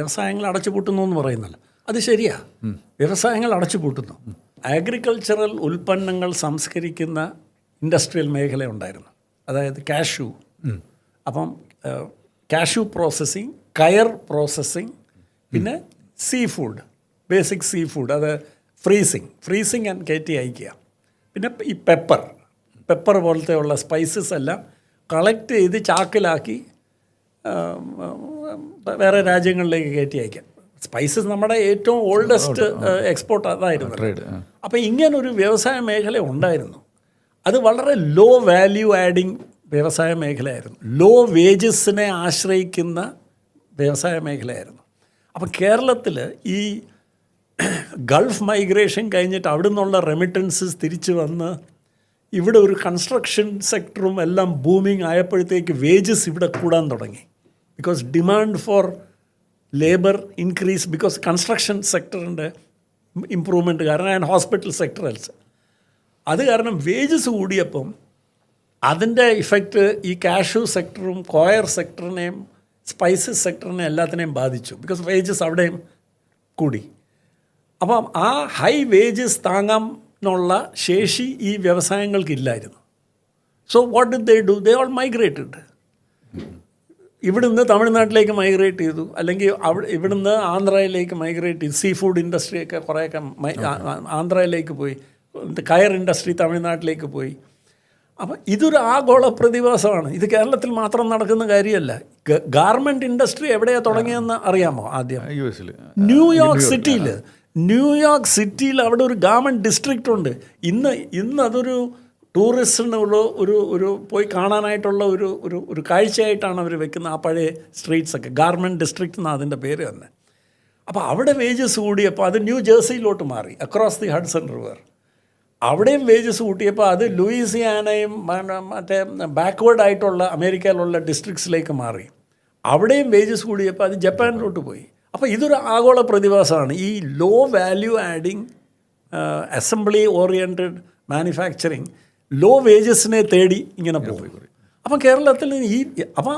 വ്യവസായങ്ങൾ അടച്ചുപൂട്ടുന്നു എന്ന് പറയുന്നല്ലോ, അത് ശരിയാ. വ്യവസായങ്ങൾ അടച്ചുപൂട്ടുന്നു. അഗ്രികൾച്ചറൽ ഉൽപ്പന്നങ്ങൾ സംസ്കരിക്കുന്ന ഇൻഡസ്ട്രിയൽ മേഖല ഉണ്ടായിരുന്നു, അതായത് കാഷ്യൂ. അപ്പം കാഷ്യൂ പ്രോസസ്സിങ്, കയർ പ്രോസസ്സിങ്, പിന്നെ sea food, basic sea food, അത് ഫ്രീസിങ് ആൻഡ് കയറ്റി അയക്കുക. പിന്നെ ഈ പെപ്പർ പോലത്തെ ഉള്ള സ്പൈസസ് എല്ലാം കളക്ട് ചെയ്ത് ചാക്കിലാക്കി വേറെ രാജ്യങ്ങളിലേക്ക് കയറ്റി അയക്കാം. സ്പൈസസ് നമ്മുടെ ഏറ്റവും ഓൾഡസ്റ്റ് എക്സ്പോർട്ട് അതായിരുന്നു. അപ്പോൾ ഇങ്ങനൊരു വ്യവസായ മേഖല ഉണ്ടായിരുന്നു. അത് വളരെ ലോ വാല്യൂ ആഡിങ് വ്യവസായ മേഖലയായിരുന്നു, ലോ വേജസിനെ ആശ്രയിക്കുന്ന വ്യവസായ മേഖലയായിരുന്നു. അപ്പോൾ കേരളത്തിൽ ഈ ഗൾഫ് മൈഗ്രേഷൻ കഴിഞ്ഞിട്ട് അവിടെ നിന്നുള്ള റെമിറ്റൻസസ് തിരിച്ചു വന്ന് ഇവിടെ ഒരു കൺസ്ട്രക്ഷൻ സെക്ടറും എല്ലാം ബൂമിങ് ആയപ്പോഴത്തേക്ക് വേജസ് ഇവിടെ കൂടാൻ തുടങ്ങി. Because demand for labour increase, because construction സെക്ടറിൻ്റെ ഇമ്പ്രൂവ്മെൻറ്റ് കാരണം, ആൻഡ് ഹോസ്പിറ്റൽ സെക്ടർ എൽസ്. അത് കാരണം വേജസ് കൂടിയപ്പം അതിൻ്റെ ഇഫക്റ്റ് ഈ കാഷ്യൂ സെക്ടറും കോയർ സെക്ടറിനെയും സ്പൈസസ് സെക്ടറിനെ എല്ലാത്തിനെയും ബാധിച്ചു. ബിക്കോസ് വേജസ് അവിടെയും കൂടി. അപ്പം ആ ഹൈ വേജസ് താങ്ങാനുള്ള ശേഷി ഈ വ്യവസായങ്ങൾക്കില്ലായിരുന്നു. So what did they do? They all migrated. ഇവിടുന്ന് തമിഴ്നാട്ടിലേക്ക് മൈഗ്രേറ്റ് ചെയ്തു, അല്ലെങ്കിൽ ഇവിടുന്ന് ആന്ധ്രയിലേക്ക് മൈഗ്രേറ്റ് ചെയ്തു. സീ ഫുഡ് ഇൻഡസ്ട്രിയൊക്കെ കുറേയൊക്കെ ആന്ധ്രയിലേക്ക് പോയി, കയർ ഇൻഡസ്ട്രി തമിഴ്നാട്ടിലേക്ക് പോയി. അപ്പം ഇതൊരു ആഗോള പ്രതിഭാസമാണ്. ഇത് കേരളത്തിൽ മാത്രം നടക്കുന്ന കാര്യമല്ല. ഗാർമെൻറ്റ് ഇൻഡസ്ട്രി എവിടെയാണ് തുടങ്ങിയതെന്ന് അറിയാമോ? ആദ്യം ന്യൂയോർക്ക് സിറ്റിയിൽ അവിടെ ഒരു ഗാർമെൻറ്റ് ഡിസ്ട്രിക്റ്റ് ഉണ്ട്. ഇന്ന് അതൊരു ടൂറിസ്റ്റിനുള്ള ഒരു പോയി കാണാനായിട്ടുള്ള ഒരു കാഴ്ചയായിട്ടാണ് അവർ വെക്കുന്നത്. ആ പഴയ സ്ട്രീറ്റ്സൊക്കെ ഗാർമെൻറ്റ് ഡിസ്ട്രിക്റ്റ് എന്നാണ് അതിൻ്റെ പേര് തന്നെ. അപ്പോൾ അവിടെ വേജസ് കൂടിയപ്പോൾ അത് ന്യൂ ജേഴ്സിയിലോട്ട് മാറി, അക്രോസ് ദി ഹഡ്സൺ റിവർ. അവിടെയും വേജസ് കൂട്ടിയപ്പോൾ അത് ലൂയിസിയാനയും മറ്റേ ബാക്ക്വേർഡ് ആയിട്ടുള്ള അമേരിക്കയിലുള്ള ഡിസ്ട്രിക്ട്സിലേക്ക് മാറി. അവിടെയും വേജസ് കൂടിയപ്പോൾ അത് ജപ്പാനിലോട്ട് പോയി. അപ്പോൾ ഇതൊരു ആഗോള പ്രതിഭാസമാണ്. ഈ low value adding assembly oriented manufacturing low വേജസിനെ തേടി ഇങ്ങനെ പോയി. അപ്പം കേരളത്തിൽ അപ്പം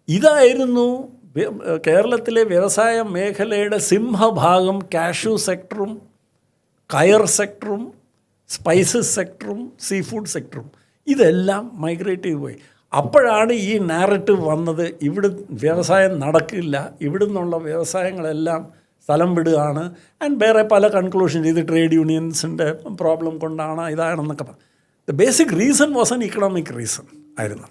ഇതായിരുന്നു കേരളത്തിലെ വ്യവസായ മേഖലയുടെ സിംഹഭാഗം. കാഷ്യൂ സെക്ടറും കയർ സെക്ടറും സ്പൈസസ് സെക്ടറും സീ ഫുഡ് സെക്ടറും ഇതെല്ലാം മൈഗ്രേറ്റ് ചെയ്ത് പോയി. അപ്പോഴാണ് ഈ നാരറ്റീവ് വന്നത്, ഇവിടെ വ്യവസായം നടക്കില്ല, ഇവിടെ നിന്നുള്ള വ്യവസായങ്ങളെല്ലാം സ്ഥലം വിടുകയാണ്. ആൻഡ് വേറെ പല കൺക്ലൂഷൻ, ഇത് ട്രേഡ് യൂണിയൻസിൻ്റെ പ്രോബ്ലം കൊണ്ടാണ്, ഇതാണെന്നൊക്കെ പറഞ്ഞു. The basic reason was an economic reason ആയിരുന്നു.